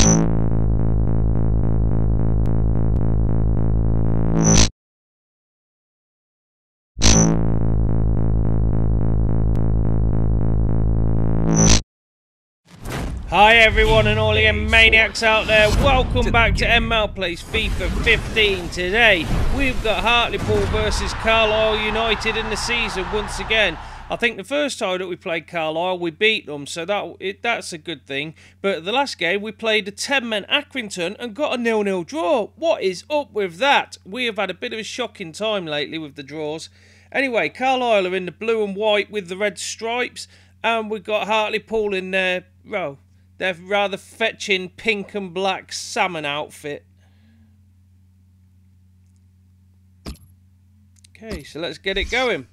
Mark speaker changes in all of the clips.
Speaker 1: Hi everyone and all the maniacs out there, welcome back to En-Mao Plays FIFA 15. Today we've got Hartlepool versus Carlisle United in the season once again. I think the first time that we played Carlisle we beat them, so that's a good thing. But the last game we played a 10-man Accrington and got a 0-0 draw. What is up with that? We have had a bit of a shocking time lately with the draws. Anyway, Carlisle are in the blue and white with the red stripes, and we've got Hartlepool in their, well, their rather fetching pink and black salmon outfit. Okay, so let's get it going.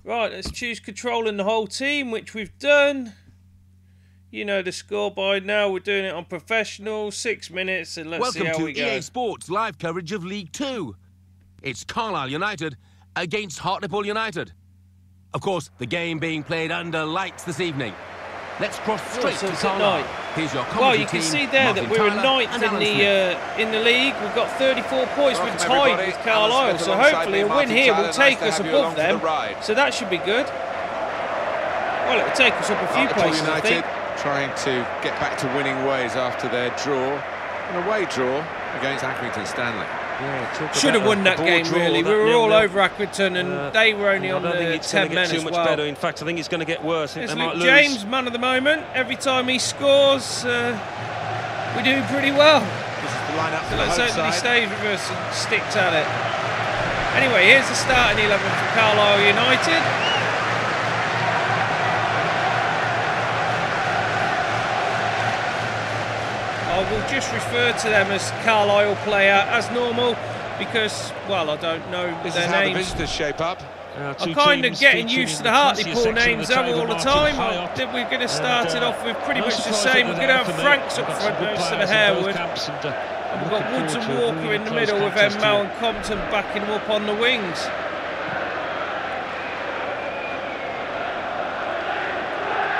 Speaker 1: Right, let's choose controlling the whole team, which we've done. You know the score by now. We're doing it on professional, 6 minutes, and let's see how we go.
Speaker 2: Welcome to EA Sports live coverage of League 2. It's Carlisle United against Hartlepool United. Of course, the game being played under lights this evening. Let's cross straight to Carlisle. Here's your
Speaker 1: well, you can see there that we're in 9th in the league. We've got 34 points. We're tied with Carlisle, so hopefully a win here will take us above them. So that should be good. Well, it'll take us up a few places, I think.
Speaker 3: Trying to get back to winning ways after their draw, an away draw against Accrington Stanley.
Speaker 1: Yeah, should have won that game, really. We were all over Accrington, and they were only on the 10 men as well.
Speaker 4: Better. In fact, I think it's going to get worse.
Speaker 1: It's Luke James, man of the moment. Every time he scores, we do pretty well.
Speaker 3: This is the lineup for
Speaker 1: let's hope he stays with us and sticks at it. Anyway, here's the starting 11 for Carlisle United. I will just refer to them as Carlisle player as normal because, well, I don't know their names.
Speaker 3: The visitors shape up.
Speaker 1: I'm kind of getting used to the Hartlepool names all the time. We're going to start it off with pretty much the same. We're going to have Franks up front instead of Harewood. And we've got Woods and Walker in the middle with En-Mao and Compton backing them up on the wings.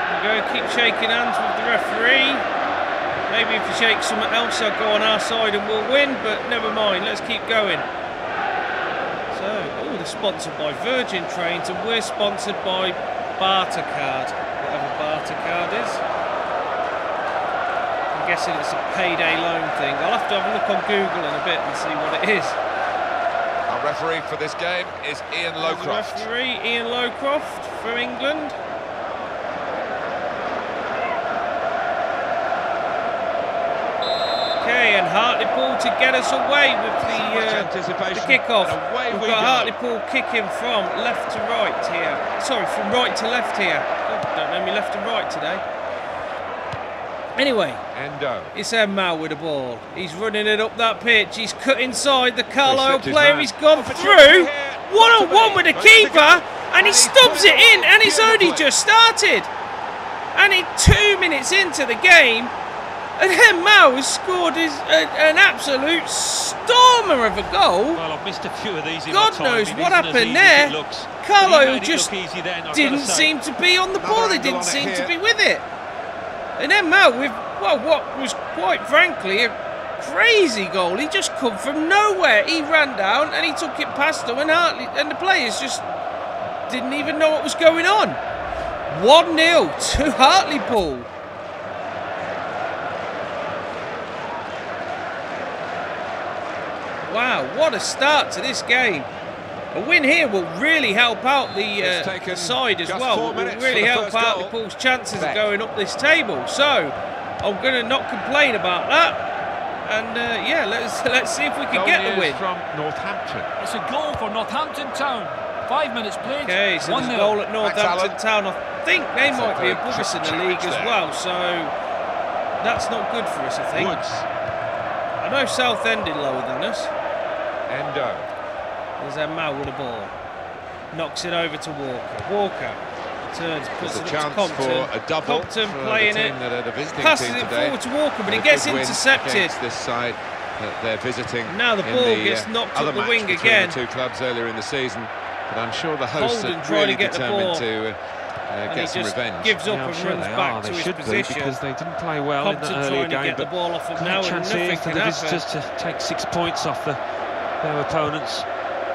Speaker 1: We're going to keep shaking hands with the referee. Maybe if you shake something else, I'll go on our side and we'll win, but never mind, let's keep going. So, oh, they're sponsored by Virgin Trains, and we're sponsored by Bartercard, whatever Bartercard is. I'm guessing it's a payday loan thing. I'll have to have a look on Google in a bit and see what it is.
Speaker 3: Our referee for this game is Ian Lowcroft.
Speaker 1: Referee Ian Lowcroft for England. And Hartlepool to get us away with the kick-off. We've got Hartlepool kicking from left to right here. Sorry, from right to left here. Oh, don't know me left and right today. Anyway, it's En-Mao with the ball. He's running it up that pitch. He's cut inside the Carlisle player. He's gone through. One-on-one with the keeper, and he stubs it in, and it's only just started. And in 2 minutes into the game, and En-Mao has scored an absolute stormer of a goal.
Speaker 4: Well, I've missed a few of these in
Speaker 1: God knows what happened there. Carlisle just didn't seem to be on the ball. They didn't seem to be with it. And En-Mao with, well, what was quite frankly a crazy goal. He just come from nowhere. He ran down and he took it past them, and the players just didn't even know what was going on. 1-0 to Hartlepool. Wow, what a start to this game. A win here will really help out the side as well. It will really help Hartlepool's chances of going up this table. So, I'm going to not complain about that. And yeah, let's see if we can get the win.
Speaker 5: From Northampton. It's a goal for Northampton Town. 5 minutes played.
Speaker 1: Okay, so there's a goal at Northampton Town. I think they might be above us in the league as well. So, that's not good for us, I think. I know Southend are lower than us. There's En-Mao with the ball. Knocks it over to Walker. Walker turns, puts it up to Compton. Compton playing it. Passes it forward to Walker, but it gets intercepted.
Speaker 3: This side that they're visiting.
Speaker 1: Now the ball gets knocked up the wing again.
Speaker 3: The two clubs earlier in the season, but I'm sure the hosts are really determined to
Speaker 1: And
Speaker 3: get
Speaker 1: he
Speaker 3: some
Speaker 1: just
Speaker 3: revenge.
Speaker 1: gives up
Speaker 4: Yeah, I'm
Speaker 1: and
Speaker 4: sure
Speaker 1: runs
Speaker 4: they
Speaker 1: back
Speaker 4: are.
Speaker 1: to
Speaker 4: They
Speaker 1: his
Speaker 4: should be,
Speaker 1: position.
Speaker 4: because they didn't play well in
Speaker 1: Compton
Speaker 4: that earlier
Speaker 1: trying to
Speaker 4: game.
Speaker 1: get the ball off him now, and
Speaker 4: chance
Speaker 1: nothing
Speaker 4: here for
Speaker 1: can
Speaker 4: the
Speaker 1: happen.
Speaker 4: visitors to take 6 points off their opponents.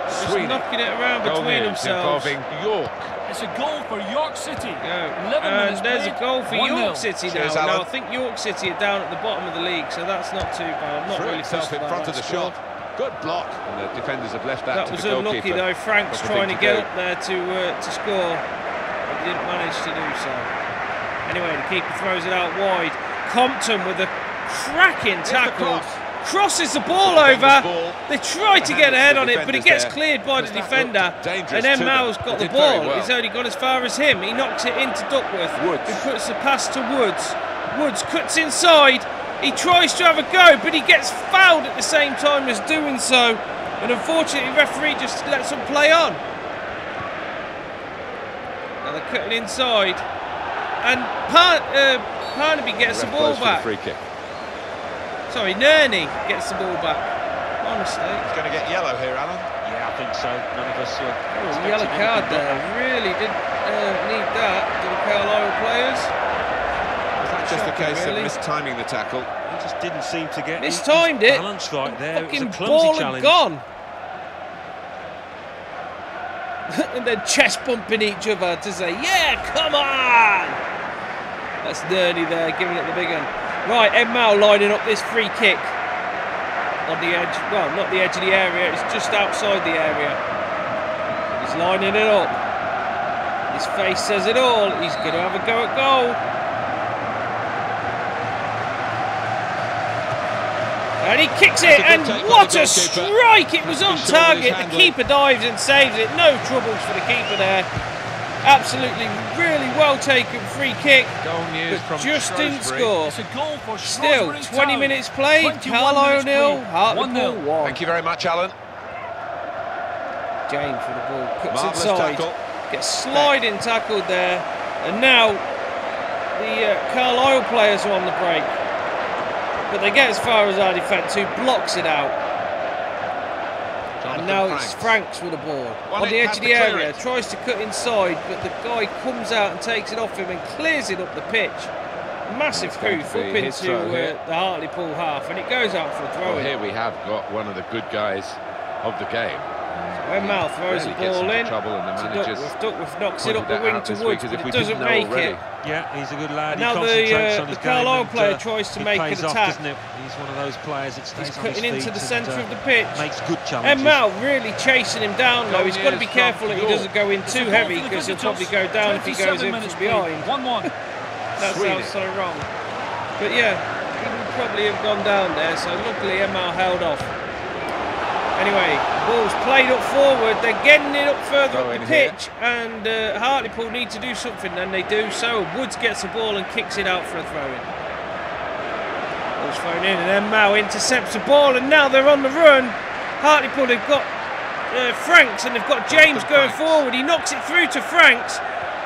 Speaker 1: Just
Speaker 3: Sweeney.
Speaker 1: knocking it around
Speaker 3: Goal
Speaker 1: between
Speaker 3: here
Speaker 1: themselves.
Speaker 3: involving York.
Speaker 5: It's a goal for York City.
Speaker 1: Yeah.
Speaker 5: 11 minutes
Speaker 1: And there's a
Speaker 5: played,
Speaker 1: goal for
Speaker 5: 1-0.
Speaker 1: York City now.
Speaker 3: Cheers,
Speaker 1: Now,
Speaker 3: Alan.
Speaker 1: I think York City are down at the bottom of the league, so that's not too bad. I'm not
Speaker 3: Threw
Speaker 1: really
Speaker 3: himself
Speaker 1: fussed
Speaker 3: in
Speaker 1: about
Speaker 3: front
Speaker 1: that
Speaker 3: of the
Speaker 1: score.
Speaker 3: shot. Good block, and the defenders have left that
Speaker 1: That
Speaker 3: to
Speaker 1: was
Speaker 3: the goalkeeper.
Speaker 1: unlucky though. Frank's
Speaker 3: Proper
Speaker 1: trying
Speaker 3: thing
Speaker 1: to
Speaker 3: to
Speaker 1: get
Speaker 3: do.
Speaker 1: up there to score, but didn't manage to do so. Anyway, the keeper throws it out wide. Compton with a cracking tackle. Crosses the ball over. They try to get ahead on it, but it gets cleared by the defender. And En-Mao's got the ball. He's only gone as far as him. He knocks it into Duckworth, who puts the pass to Woods. Woods cuts inside. He tries to have a go, but he gets fouled at the same time as doing so. And unfortunately, the referee just lets him play on. Now they're cutting inside. And Parnaby gets the ball back.
Speaker 3: Free kick.
Speaker 1: Sorry, Nerney gets the ball back. Honestly.
Speaker 3: He's going to get yellow here, Alan.
Speaker 4: Yeah, I think so. None of us
Speaker 1: Oh, yellow card there. Really didn't need that to the Carlisle players.
Speaker 3: Was that just a case
Speaker 1: really.
Speaker 3: of mistiming the tackle?
Speaker 4: He just didn't seem to get
Speaker 1: Mistimed
Speaker 4: his
Speaker 1: it.
Speaker 4: balance right there.
Speaker 1: Fucking
Speaker 4: It was a
Speaker 1: ball
Speaker 4: clumsy
Speaker 1: had
Speaker 4: challenge.
Speaker 1: gone. And then chest bumping each other to say, yeah, come on! That's Nerney there, giving it the big one. Right, En-Mao lining up this free kick. On the edge, well, not the edge of the area, it's just outside the area. He's lining it up. His face says it all. He's going to have a go at goal. And he kicks it, and what a strike! It was on target. The keeper dives and saves it. No troubles for the keeper there. Absolutely, really well taken free kick, but just didn't score.
Speaker 5: It's a goal for
Speaker 1: Still,
Speaker 5: Shrewsbury
Speaker 1: 20
Speaker 5: Town.
Speaker 1: minutes played.
Speaker 5: 21
Speaker 1: Carlisle
Speaker 5: minutes
Speaker 1: 0,
Speaker 5: played,
Speaker 1: Hartlepool
Speaker 5: 1-0.
Speaker 1: 1.
Speaker 3: Thank you very much, Alan.
Speaker 1: James with the ball, cuts
Speaker 3: Marvellous
Speaker 1: inside,
Speaker 3: tackle.
Speaker 1: gets sliding tackled there, and now the Carlisle players are on the break. But they get as far as our defence, who blocks it out. And now it's Franks with the ball on the edge of the area, tries to cut inside, but the guy comes out and takes it off him and clears it up the pitch. Massive hoof up into the Hartlepool half, and it goes out for a throw.
Speaker 2: Well, here we have got one of the good guys of the game.
Speaker 1: En-Mao throws the ball in. Duckworth knocks it up the wing to Woods, but it doesn't make it.
Speaker 4: Yeah, he's a good lad.
Speaker 1: Now the Carlisle player tries to make an attack.
Speaker 4: He's one of those players that stays
Speaker 1: He's
Speaker 4: on his
Speaker 1: cutting into
Speaker 4: feet
Speaker 1: the
Speaker 4: and,
Speaker 1: centre of the pitch.
Speaker 4: Makes good challenges.
Speaker 1: En-Mao really chasing him down though. He's got to be careful that he doesn't go in too heavy, because he'll probably go down if he goes in from behind.
Speaker 5: 1-1.
Speaker 1: That sounds so wrong. But yeah, he would probably have gone down there, so luckily En-Mao held off. Anyway, ball's played up forward, they're getting it up further up the pitch, and Hartlepool need to do something, and they do so. Woods gets the ball and kicks it out for a throw-in. Ball's thrown in, and En-Mao intercepts the ball, and now they're on the run. Hartlepool, they've got Franks, and they've got James going forward. He knocks it through to Franks.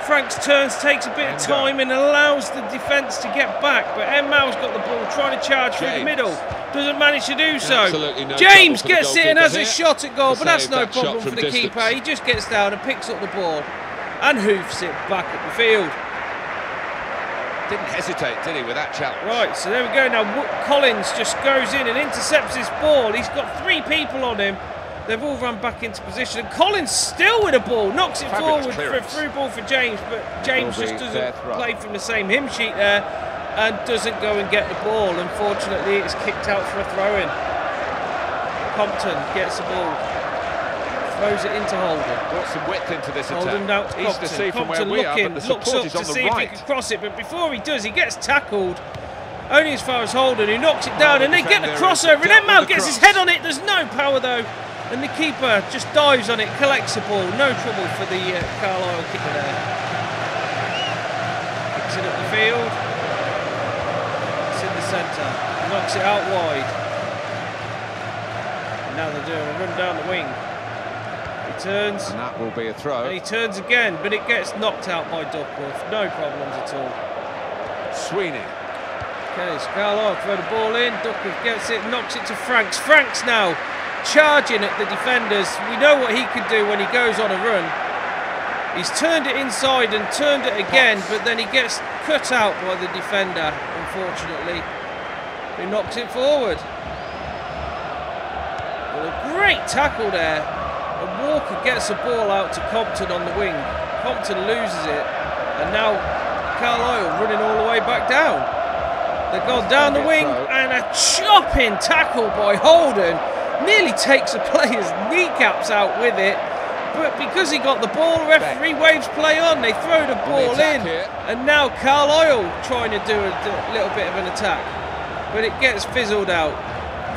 Speaker 1: Franks turns, takes a bit of time, and allows the defence to get back, but En-Mao's got the ball, trying to charge through the middle. Doesn't manage to do so.
Speaker 3: No
Speaker 1: James gets it and has a shot at goal, but that's no problem for the keeper. He just gets down and picks up the ball and hoofs it back up the field.
Speaker 3: Didn't hesitate, did he, with that challenge?
Speaker 1: Right, so there we go. Now Collins just goes in and intercepts this ball. He's got 3 people on him. They've all run back into position. And Collins still with a ball, knocks it forward for a through ball for James, but James just doesn't play from the same hymn sheet there and doesn't go and get the ball. Unfortunately, it's kicked out for a throw-in. Compton gets the ball, throws it into Holden.
Speaker 3: Brought some width into this attack.
Speaker 1: Holden out to
Speaker 3: Easy to see from where we are, but the
Speaker 1: looks
Speaker 3: support
Speaker 1: up
Speaker 3: is on
Speaker 1: to
Speaker 3: the
Speaker 1: see if he
Speaker 3: right.
Speaker 1: can cross it, but before he does, he gets tackled. Only as far as Holden, who knocks it down, and they get the crossover, and En-Mao gets his head on it. There's no power though, and the keeper just dives on it, collects the ball. No trouble for the Carlisle keeper there. Kicks it up the field. It's in the centre. Knocks it out wide. And now they're doing a run down the wing. He turns.
Speaker 3: And that will be a throw.
Speaker 1: And he turns again, but it gets knocked out by Duckworth. No problems at all.
Speaker 3: Sweeney.
Speaker 1: Okay, so Carlisle throw the ball in. Duckworth gets it, knocks it to Franks. Franks now charging at the defenders. We know what he can do when he goes on a run. He's turned it inside and turned it again, but then he gets cut out by the defender, unfortunately, who knocks it forward. Well, a great tackle there. And Walker gets the ball out to Compton on the wing. Compton loses it, and now Carlisle running all the way back down. They've gone down the wing, and a chopping tackle by Holden. Nearly takes the player's kneecaps out with it. But because he got the ball, referee waves play on. They throw the ball in. And now Carlisle trying to do a little bit of an attack. But it gets fizzled out.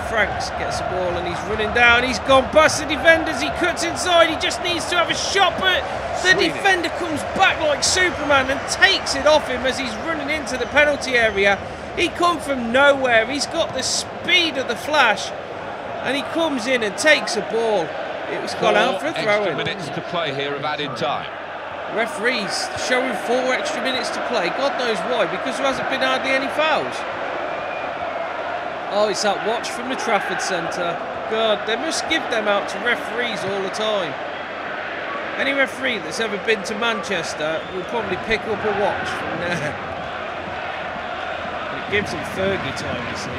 Speaker 1: Franks gets the ball and he's running down. He's gone past the defenders. He cuts inside. He just needs to have a shot. But the defender comes back like Superman and takes it off him as he's running into the penalty area. He come from nowhere. He's got the speed of the Flash. And he comes in and takes a ball. It was gone out for a throw-in.
Speaker 3: 4 minutes to play here of added time.
Speaker 1: Referees showing 4 extra minutes to play. God knows why, because there hasn't been hardly any fouls. Oh, it's that watch from the Trafford Centre. God, they must give them out to referees all the time. Any referee that's ever been to Manchester will probably pick up a watch from there. It gives them Fergie time, you see.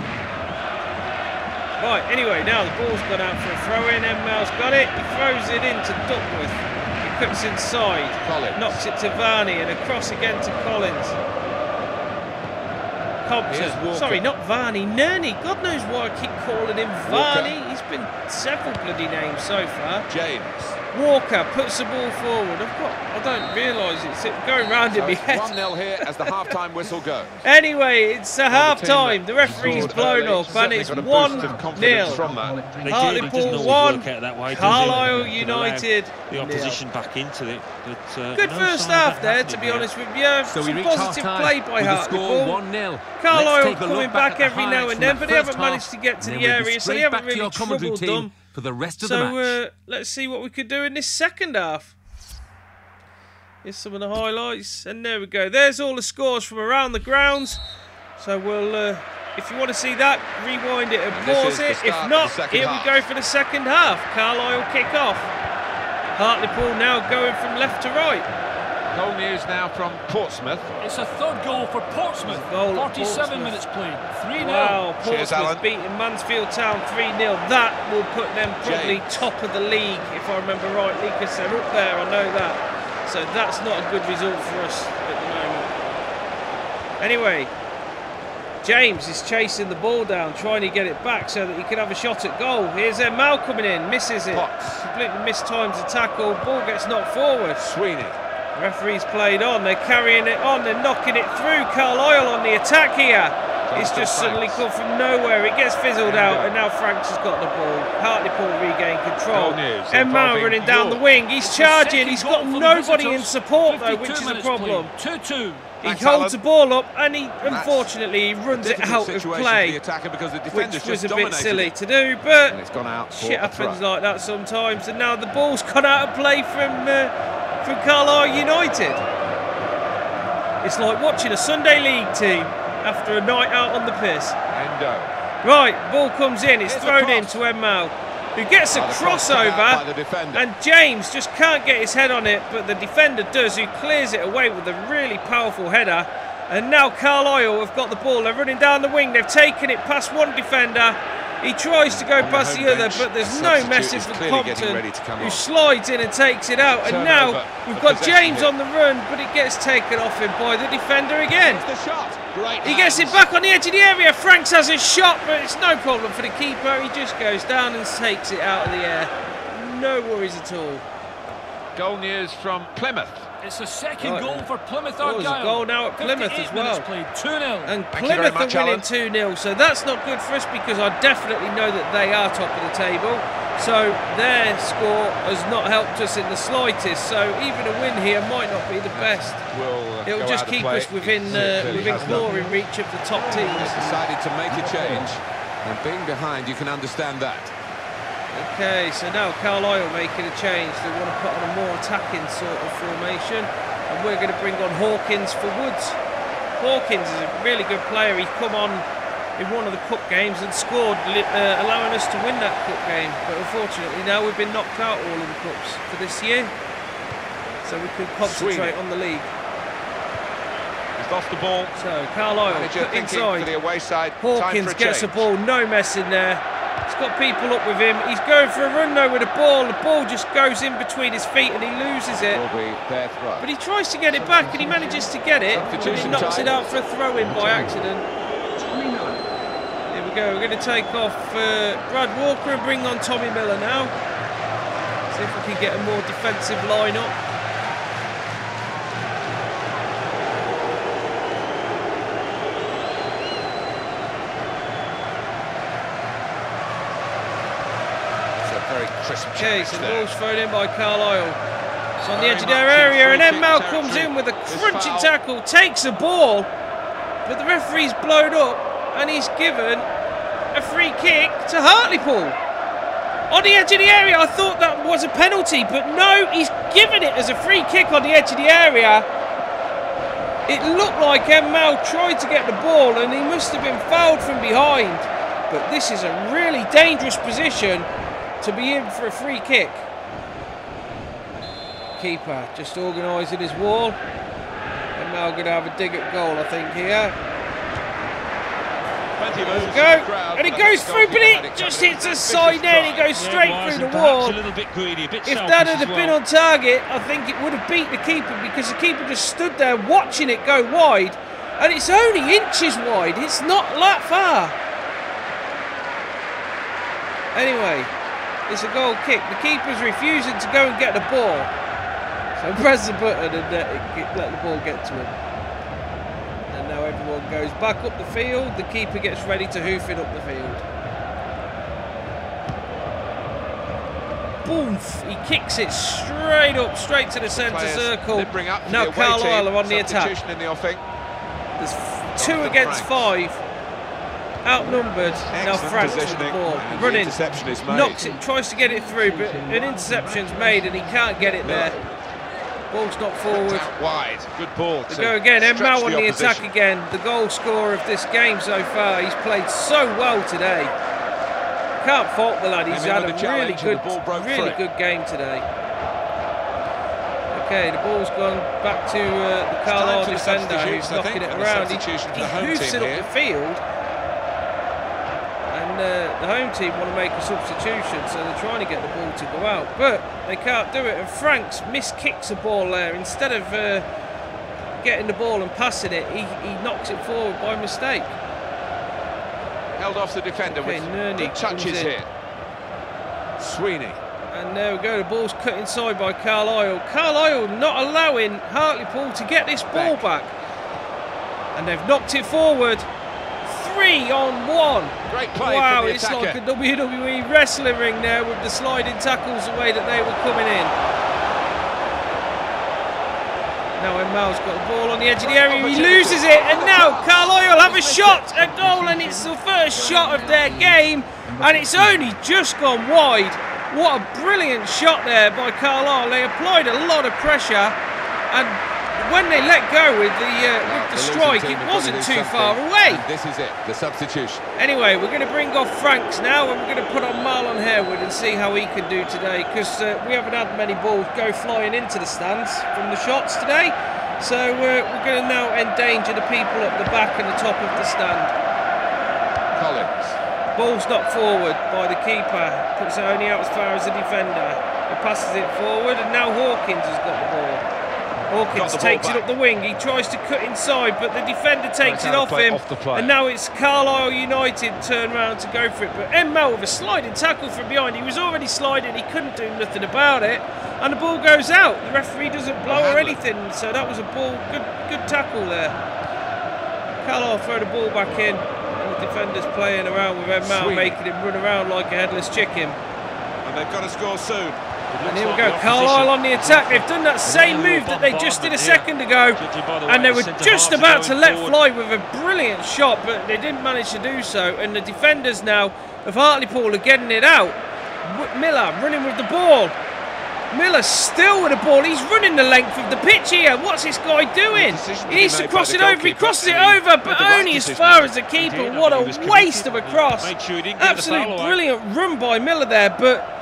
Speaker 1: Right, anyway, now the ball's gone out for a throw-in. En-Mao's got it. He throws it into Duckworth. He cuts inside.
Speaker 3: Collins.
Speaker 1: Knocks it to Varney and across again to Collins. Compton. Sorry, not Varney. Nerney. God knows why I keep calling him Varney. He's been several bloody names so far.
Speaker 3: James.
Speaker 1: Walker puts the ball forward. I don't realise it's going round in my head.
Speaker 3: 1-0 here as the half-time whistle goes.
Speaker 1: Anyway, it's a half-time. The referee's blown up and it's 1-0. Hartlepool 1, Carlisle United
Speaker 4: the opposition back into it. But,
Speaker 1: good first half there, to be honest with you.
Speaker 2: So
Speaker 1: some positive play by Hartlepool.
Speaker 2: 1-0.
Speaker 1: Carlisle coming back every now and then, but they haven't managed to get to the area, so they haven't really troubled them.
Speaker 2: For the rest of the match.
Speaker 1: So let's see what we could do in this second half. Here's some of the highlights, and there we go. There's all the scores from around the grounds. So we'll, if you want to see that, rewind it and pause it. If not, here we go for the second half. Carlisle kick off. Hartlepool now going from left to right.
Speaker 3: Goal news now from Portsmouth.
Speaker 5: It's a third goal for Portsmouth. 47 minutes played. 3-0.
Speaker 1: Wow,
Speaker 3: Cheers,
Speaker 1: Portsmouth beating Mansfield Town 3-0. That will put them probably top of the league, if I remember rightly, because they're up there, I know that. So that's not a good result for us at the moment. Anyway, James is chasing the ball down, trying to get it back so that he can have a shot at goal. Here's En-Mao coming in, misses it. Completely mistimes the tackle, ball gets knocked forward.
Speaker 3: Sweeney.
Speaker 1: Referee's played on, they're carrying it on, they're knocking it through. Carlisle on the attack here. It's just suddenly come from nowhere, it gets fizzled out, and now Franks has got the ball. Hartlepool regain control. En-Mao running down the wing, he's charging, he's got nobody in support though, which is a problem.
Speaker 5: 2-2.
Speaker 1: He holds the ball up and he, unfortunately, he runs it out of play, which was a bit silly to do, but shit happens like that sometimes. And now the ball's gone out of play from Carlisle United. It's like watching a Sunday League team after a night out on the piss. Right, ball comes in, it's thrown in to En-Mao, who gets a crossover, and James just can't get his head on it, but the defender does, who clears it away with a really powerful header. And now Carlisle have got the ball, they're running down the wing, they've taken it past one defender. He tries to go past the other, but there's no message from Compton, who slides in and takes it out. And now we've got James on the run, but it gets taken off him by the defender again. He gets it back on the edge of the area. Franks has a shot, but it's no problem for the keeper. He just goes down and takes it out of the air. No worries at all.
Speaker 3: Goal news from Plymouth.
Speaker 5: It's a second goal for Plymouth.
Speaker 1: There's a goal now at Plymouth as well.
Speaker 5: 2-0.
Speaker 1: And Plymouth are winning 2-0, so that's not good for us because I definitely know that they are top of the table. So their score has not helped us in the slightest. So even a win here might not be the best. It'll just keep us within clawing reach of the top teams.
Speaker 3: Decided to make a change, and being behind, you can understand that.
Speaker 1: Okay, so now Carlisle making a change. They want to put on a more attacking sort of formation, and we're going to bring on Hawkins for Woods. Hawkins is a really good player. He come on in one of the cup games and scored, allowing us to win that cup game. But unfortunately now we've been knocked out all of the cups for this year. so we can concentrate on the league.
Speaker 3: He's lost the ball.
Speaker 1: So Carlisle inside.
Speaker 3: For the away side.
Speaker 1: Hawkins gets the ball, no messing there. He's got people up with him. He's going for a run though with the ball. The ball just goes in between his feet and he loses it. But he tries to get it back and he manages to get it. But he knocks it out for a throw-in by accident. Here we go. We're going to take off Brad Walker and bring on Tommy Miller now. See if we can get a more defensive line-up. Okay, so the ball's thrown in by Carlisle. It's on the edge of their area, and En-Mao comes in with a crunching tackle, takes the ball, but the referee's blown up, and he's given a free kick to Hartlepool. On the edge of the area, I thought that was a penalty, but no, he's given it as a free kick on the edge of the area. It looked like En-Mao tried to get the ball, and he must have been fouled from behind. But this is a really dangerous position to be in for a free kick. Keeper just organising his wall. En-Mao going to have a dig at goal, I think, here. There we go. And it goes through, but it just hits a side net. It goes straight through the wall. If that had been on target, I think it would have beat the keeper, because the keeper just stood there watching it go wide. And it's only inches wide. It's not that far. Anyway, it's a goal kick. The keeper's refusing to go and get the ball. So press the button and let the ball get to him. And now everyone goes back up the field. The keeper gets ready to hoof it up the field. Boom! He kicks it straight up, straight to the centre circle. Now Carlisle are on the attack. There's 2 against 5. Outnumbered. Now Franks with the ball. Running. Knocks it, tries to get it through, but an interception's made and he can't get it there. Ball's knocked forward.
Speaker 3: Wide. Good ball.
Speaker 1: To go again. En-Mao on the attack again. The goal scorer of this game so far. He's played so well today. Can't fault the lad. He's had a really good game today. Okay, the ball's gone back to the Carlisle defender who's knocking it around. He hoofs it up the field. The home team want to make a substitution, so they're trying to get the ball to go out, but they can't do it. And Franks miskicks the ball there. Instead of getting the ball and passing it, he knocks it forward by mistake.
Speaker 3: Held off the defender with good touches here. Sweeney. And
Speaker 1: there we go, the ball's cut inside by Carlisle. Carlisle not allowing Hartlepool to get this ball back. And they've knocked it forward. 3-on-1.
Speaker 3: Great play.
Speaker 1: Wow, it's like a WWE wrestling ring there with the sliding tackles the way that they were coming in. Now En-Mao's got the ball on the edge of the area, he loses it, and now Carlisle have a shot, a goal, and it's the first shot of their game, and it's only just gone wide. What a brilliant shot there by Carlisle. They applied a lot of pressure, and when they let go with the strike, it wasn't too far away.
Speaker 3: This is it, the substitution.
Speaker 1: Anyway, we're going to bring off Franks now, and we're going to put on Marlon Harewood and see how he can do today, because we haven't had many balls go flying into the stands from the shots today. So we're going to now endanger the people at the back and the top of the stand.
Speaker 3: Collins.
Speaker 1: Ball's knocked forward by the keeper, puts it only out as far as the defender. He passes it forward, and now Hawkins has got the ball. Hawkins takes it up the wing, he tries to cut inside, but the defender takes it off him, and now it's Carlisle United turn around to go for it, but En-Mao with a sliding tackle from behind. He was already sliding, he couldn't do nothing about it, and the ball goes out. The referee doesn't blow or anything, so that was a good tackle there. Carlisle throw the ball back in, and the defender's playing around with En-Mao, making him run around like a headless chicken.
Speaker 3: And they've got to score soon.
Speaker 1: And here we go, Carlisle on the attack. They've done that same move that they just did a second ago, and they were just about to let fly with a brilliant shot, but they didn't manage to do so. And the defenders now of Hartlepool are getting it out. Miller running with the ball. Miller still with the ball. He's running the length of the pitch here. What's this guy doing? He needs to cross it over. He crosses it over, but only as far as the keeper. What a waste of a cross. Absolute brilliant run by Miller there, but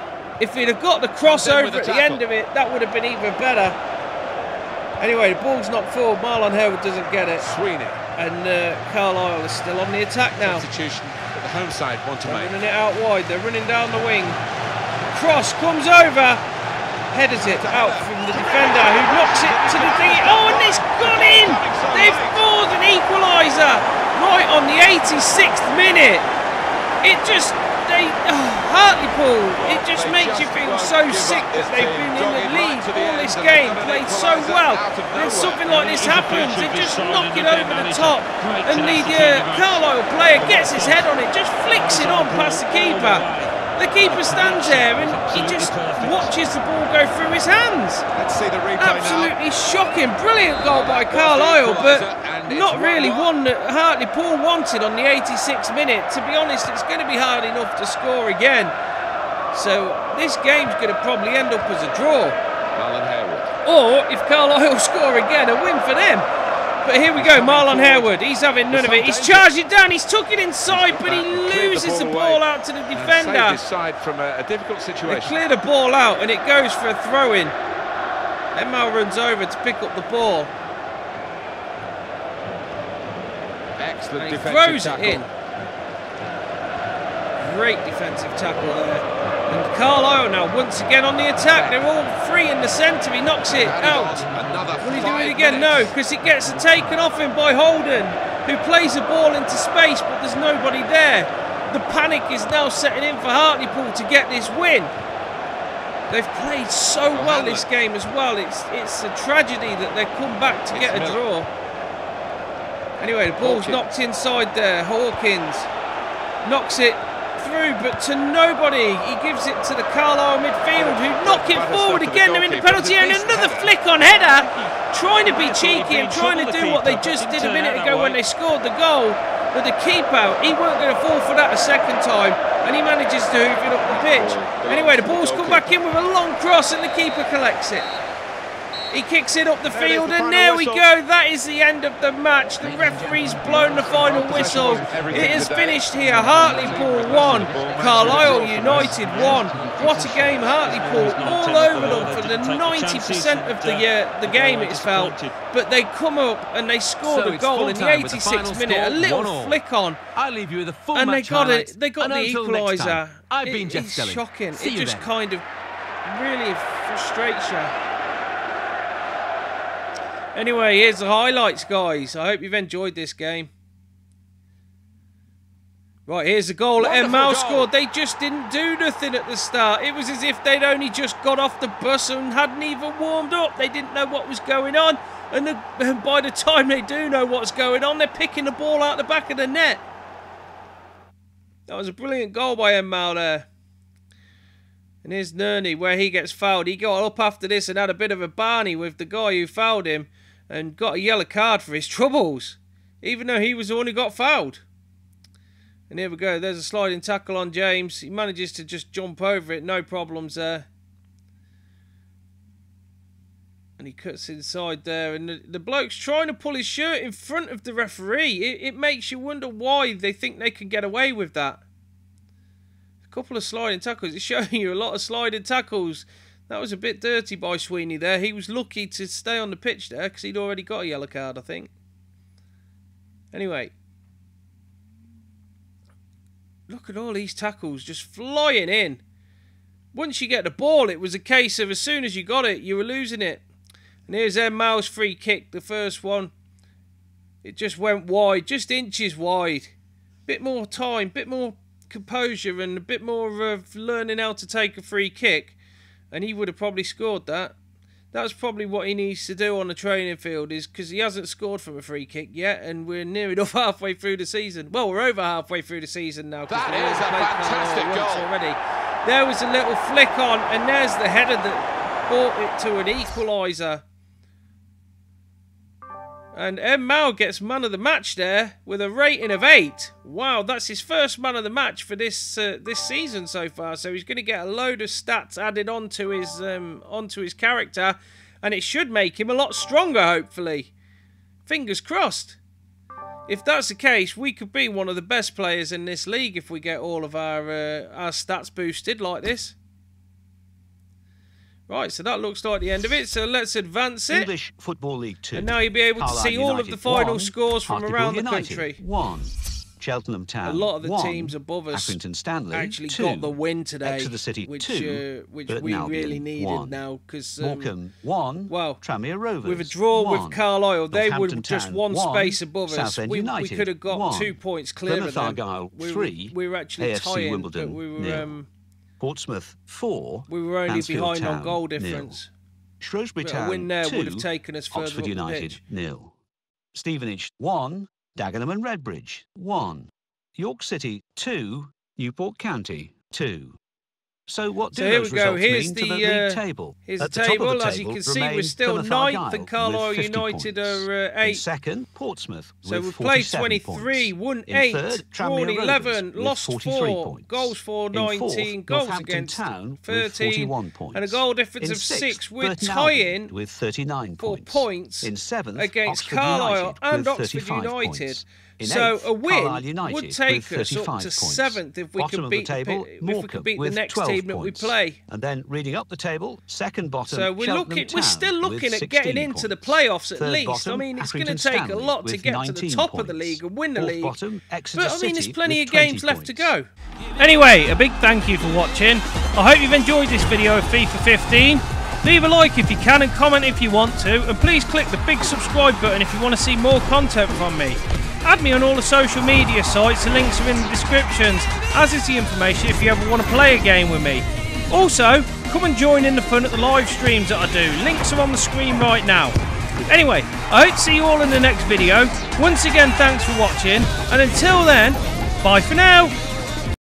Speaker 1: if he'd have got the crossover at the end of it, that would have been even better. Anyway, the ball's not forward. Marlon Harewood doesn't get it.
Speaker 3: Sweeney.
Speaker 1: And Carlisle is still on the attack now.
Speaker 3: Substitution that the home side want to make.
Speaker 1: Running it out wide. They're running down the wing. Cross comes over. Headers it out from the defender who knocks it to the thing. Oh, and it's gone in! They've scored an equaliser right on the 86th minute. It just, Hartlepool, it just makes you feel so sick that they've been in the lead all this game, played so well. Then something like this happens, they just knock it over the top, and the Carlisle player gets his head on it, just flicks it on past the keeper. The keeper stands there and he just watches the ball go through his hands.
Speaker 3: Let's see the replay.
Speaker 1: Absolutely shocking. Brilliant goal by Carlisle, but not really one that Hartlepool wanted on the 86th minute. To be honest, it's going to be hard enough to score again. So this game's going to probably end up as a draw. Or, if Carlisle score again, a win for them. But here we go, Marlon Harewood, he's having none of it. He's charged it down, he's took it inside, but he loses the ball out to the defender.
Speaker 3: From a difficult situation.
Speaker 1: They clear the ball out and it goes for a throw-in. En-Mao runs over to pick up the ball.
Speaker 3: Excellent
Speaker 1: And he
Speaker 3: defensive
Speaker 1: throws
Speaker 3: tackle.
Speaker 1: it in. Great defensive tackle there. And Carlisle now once again on the attack. They're all free in the centre. He knocks it out. Will he do it again? No, because it gets taken off him by Holden, who plays the ball into space, but there's nobody there. The panic is now setting in for Hartlepool to get this win. They've played so well this game as well. It's a tragedy that they've come back to get a draw. Anyway, the ball's knocked inside there. Hawkins knocks it through, but to nobody. He gives it to the Carlisle midfield, who knock it forward again. They're in the penalty area, and another flick on header, trying to be cheeky and trying to do what they just did a minute ago when they scored the goal. But the keeper, he weren't going to fall for that a second time, and he manages to hoof it up the pitch. Anyway, the ball's come back in with a long cross, and the keeper collects it. He kicks it up the field, and there we go. That is the end of the match. The referee's blown the final whistle. It is finished here. Hartlepool 1, Carlisle United 1. What a game, Hartlepool all over them for the 90% of the game, it's felt. But they come up and they scored a goal in the 86th minute. A little flick on.
Speaker 2: I'll leave you with a full
Speaker 1: and
Speaker 2: match
Speaker 1: they got
Speaker 2: highlights.
Speaker 1: it. They got
Speaker 2: And
Speaker 1: the
Speaker 2: until next
Speaker 1: equaliser.
Speaker 2: time, I've been Jeff
Speaker 1: It's
Speaker 2: Stelling.
Speaker 1: shocking.
Speaker 2: See
Speaker 1: It
Speaker 2: you
Speaker 1: just
Speaker 2: then.
Speaker 1: kind of really frustrates you. Anyway, here's the highlights, guys. I hope you've enjoyed this game. Right, here's the goal that En-Mao scored. They just didn't do nothing at the start. It was as if they'd only just got off the bus and hadn't even warmed up. They didn't know what was going on. And by the time they do know what's going on, they're picking the ball out the back of the net. That was a brilliant goal by En-Mao there. And here's Nerney, where he gets fouled. He got up after this and had a bit of a barney with the guy who fouled him and got a yellow card for his troubles, even though he was the one who got fouled. And here we go. There's a sliding tackle on James. He manages to just jump over it. No problems there. And he cuts inside there. And the bloke's trying to pull his shirt in front of the referee. It makes you wonder why they think they can get away with that. Couple of sliding tackles. It's showing you a lot of sliding tackles. That was a bit dirty by Sweeney there. He was lucky to stay on the pitch there because he'd already got a yellow card, I think. Anyway. Look at all these tackles just flying in. Once you get the ball, it was a case of as soon as you got it, you were losing it. And here's En-Mao's free kick, the first one. It just went wide, just inches wide. Bit more time, bit more composure and a bit more of learning how to take a free kick, and he would have probably scored that. That's probably what he needs to do on the training field, is because he hasn't scored from a free kick yet, and we're near enough halfway through the season. Well, we're over halfway through the season now.
Speaker 3: That is a fantastic goal
Speaker 1: already. There was a little flick on, and there's the header that brought it to an equaliser. And En-Mao gets man of the match there with a rating of 8. Wow, that's his first man of the match for this season so far. So he's going to get a load of stats added onto his character, and it should make him a lot stronger, hopefully. Fingers crossed. If that's the case, we could be one of the best players in this league if we get all of our stats boosted like this. Right, so that looks like the end of it. So let's advance it.
Speaker 6: English Football League 2.
Speaker 1: And now you'll be able to
Speaker 6: Carlisle
Speaker 1: see all of
Speaker 6: United
Speaker 1: the final
Speaker 6: 1,
Speaker 1: scores from
Speaker 6: Hartlepool
Speaker 1: around the
Speaker 6: United
Speaker 1: country.
Speaker 6: 1. Cheltenham Town.
Speaker 1: A lot of the
Speaker 6: 1.
Speaker 1: teams above us
Speaker 6: Accrington Stanley
Speaker 1: actually
Speaker 6: 2.
Speaker 1: got the win today,
Speaker 6: Exeter City
Speaker 1: which
Speaker 6: 2.
Speaker 1: we
Speaker 6: Burton
Speaker 1: really
Speaker 6: Albion
Speaker 1: needed
Speaker 6: 1.
Speaker 1: now because
Speaker 6: Morecambe 1.
Speaker 1: well,
Speaker 6: Tranmere Rovers
Speaker 1: with a draw
Speaker 6: 1.
Speaker 1: with Carlisle, they were
Speaker 6: Northampton
Speaker 1: just
Speaker 6: Town,
Speaker 1: one
Speaker 6: 1.
Speaker 1: space above us.
Speaker 6: Southend
Speaker 1: We
Speaker 6: United,
Speaker 1: could have got
Speaker 6: 1.
Speaker 1: 2 points clear
Speaker 6: Plymouth
Speaker 1: of them.
Speaker 6: Argyle 3.
Speaker 1: We were actually
Speaker 6: AFC
Speaker 1: tying,
Speaker 6: Wimbledon
Speaker 1: but we were
Speaker 6: 0. Portsmouth 4.
Speaker 1: we were only
Speaker 6: Mansfield
Speaker 1: behind
Speaker 6: Town,
Speaker 1: on goal
Speaker 6: 0.
Speaker 1: difference.
Speaker 6: Shrewsbury
Speaker 1: But a
Speaker 6: Town
Speaker 1: win there
Speaker 6: 2.
Speaker 1: would have taken us further
Speaker 6: Oxford
Speaker 1: up the
Speaker 6: United
Speaker 1: pitch.
Speaker 6: 0. Stevenage 1. Dagenham and Redbridge 1. York City 2. Newport County 2. So what do
Speaker 1: So here
Speaker 6: those
Speaker 1: we go.
Speaker 6: results
Speaker 1: Here's
Speaker 6: mean
Speaker 1: the,
Speaker 6: to the league table?
Speaker 1: Here's
Speaker 6: At
Speaker 1: the
Speaker 6: the top of
Speaker 1: table.
Speaker 6: the
Speaker 1: As you
Speaker 6: table
Speaker 1: can see, we're
Speaker 6: remain
Speaker 1: still
Speaker 6: Plymouth
Speaker 1: 9th,
Speaker 6: Argyle
Speaker 1: and Carlisle
Speaker 6: with 50
Speaker 1: United
Speaker 6: points.
Speaker 1: are
Speaker 6: In
Speaker 1: 8th.
Speaker 6: second, Portsmouth
Speaker 1: So
Speaker 6: with
Speaker 1: we've played
Speaker 6: 47
Speaker 1: 23,
Speaker 6: points.
Speaker 1: won
Speaker 6: In
Speaker 1: 8,
Speaker 6: third,
Speaker 1: drawn
Speaker 6: Tranmere
Speaker 1: 11,
Speaker 6: Rovers with
Speaker 1: lost
Speaker 6: 43
Speaker 1: 4,
Speaker 6: points.
Speaker 1: goals for
Speaker 6: In
Speaker 1: 19,
Speaker 6: fourth,
Speaker 1: goals
Speaker 6: Northampton
Speaker 1: against
Speaker 6: Town with
Speaker 1: 13,
Speaker 6: 41 points.
Speaker 1: and a goal difference
Speaker 6: In
Speaker 1: of
Speaker 6: sixth,
Speaker 1: 6. We're
Speaker 6: Burton
Speaker 1: tying
Speaker 6: Albion with 39
Speaker 1: for
Speaker 6: points.
Speaker 1: points
Speaker 6: In seventh,
Speaker 1: against
Speaker 6: Oxford
Speaker 1: Carlisle
Speaker 6: United
Speaker 1: and
Speaker 6: with
Speaker 1: Oxford
Speaker 6: 35
Speaker 1: United.
Speaker 6: points. In
Speaker 1: So
Speaker 6: eighth,
Speaker 1: a win
Speaker 6: Carlisle United
Speaker 1: would take
Speaker 6: with
Speaker 1: us up
Speaker 6: 35
Speaker 1: to
Speaker 6: points.
Speaker 1: 7th if we
Speaker 6: Bottom
Speaker 1: could
Speaker 6: of
Speaker 1: beat
Speaker 6: the table,
Speaker 1: if we could beat the
Speaker 6: with
Speaker 1: next
Speaker 6: 12
Speaker 1: team that we
Speaker 6: points.
Speaker 1: play.
Speaker 6: And then reading up the table, second bottom,
Speaker 1: So we're
Speaker 6: Cheltenham
Speaker 1: looking, we're
Speaker 6: Town
Speaker 1: still looking
Speaker 6: with
Speaker 1: at getting
Speaker 6: 16
Speaker 1: into the
Speaker 6: points.
Speaker 1: playoffs at
Speaker 6: Third
Speaker 1: least.
Speaker 6: bottom,
Speaker 1: I mean, it's going to
Speaker 6: Accrington
Speaker 1: take a
Speaker 6: Stanley
Speaker 1: lot to
Speaker 6: with
Speaker 1: get to the
Speaker 6: 19
Speaker 1: top of the
Speaker 6: points.
Speaker 1: league and win the
Speaker 6: Fourth
Speaker 1: league.
Speaker 6: bottom, Exeter
Speaker 1: But I mean, there's
Speaker 6: City
Speaker 1: plenty
Speaker 6: with
Speaker 1: of games
Speaker 6: 20
Speaker 1: left to
Speaker 6: points.
Speaker 1: go. Anyway, a big thank you for watching. I hope you've enjoyed this video of FIFA 15. Leave a like if you can and comment if you want to, and please click the big subscribe button if you want to see more content from me. Add me on all the social media sites, the links are in the descriptions, as is the information if you ever want to play a game with me. Also, come and join in the fun at the live streams that I do. Links are on the screen right now. Anyway, I hope to see you all in the next video. Once again, thanks for watching, and until then, bye for now.